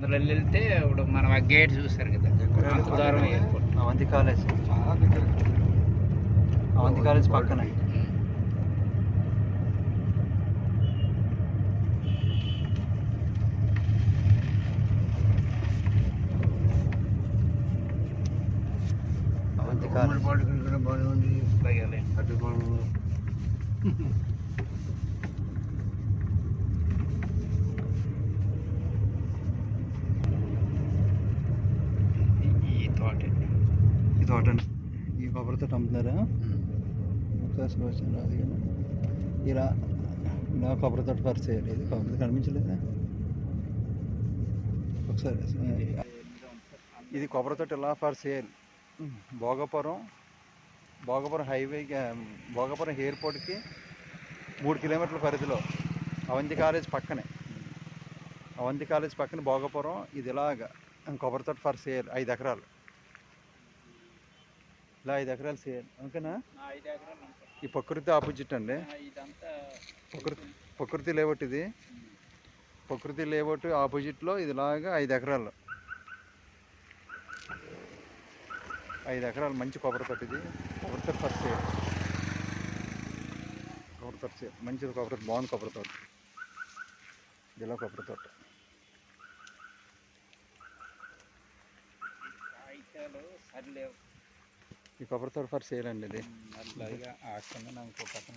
అందులో వెళ్తే ఇప్పుడు మనం ఆ గేట్ చూసారు కదా, అంత దూరం ఎయిర్పోర్ట్. అవంతి కాలేజ్ చాలా దగ్గర. అవంతి కాలేజ్ పక్కనే. అవంతి కాలేజ్ కూడా బాగానే ఉంది. భయాలే. అటు ఈ తోట ఈ తోట ఈ కొబ్బరి తోట అమ్ముతున్నారా? అది ఇలా ఇలా కొబ్బరి తోట పరిచయం ఇది కొబ్బరి కనిపించలేదా ఒకసారి? ఇది కొబ్బరి తోట ఇలా for sale. Bhogapuram highway, Bhogapuram ఎయిర్పోర్ట్కి 3 కిలోమీటర్ల పరిధిలో అవంతి కాలేజ్ పక్కనే. అవంతి కాలేజ్ పక్కన భోగపురం. ఇది ఇలాగా కొబ్బరి తోట ఫర్ సేల్ 5 ఎకరాలు. ఇలా 5 ఎకరాలు సేల్. ఓకేనా? 5 ఎకరాలు ఉంటాయి. ఈ ప్రకృతి ఆపోజిట్ అండి. ఇదంతా ప్రకృతి లేఅవుట్. ఇది ప్రకృతి లేఅవుట్ ఆపోజిట్లో ఇది ఇలాగా 5 ఎకరాలు. 5 ఎకరాలు మంచి కొబ్బరి తోట. ఇది కొబ్బరి తోట ఫర్ సేల్. కొబ్బరి తోట సేల్ మంచిది. కొబ్బరి బాగుంది కొబ్బరి తోట. ఇలా కొబ్బరి తోట కాగితాలు సరిలేవు. ఈ కొబ్బరి తోట ఫర్ సేల్ అండి. ఇది అట్లా ఇక ఆ కింద నాకు పక్కన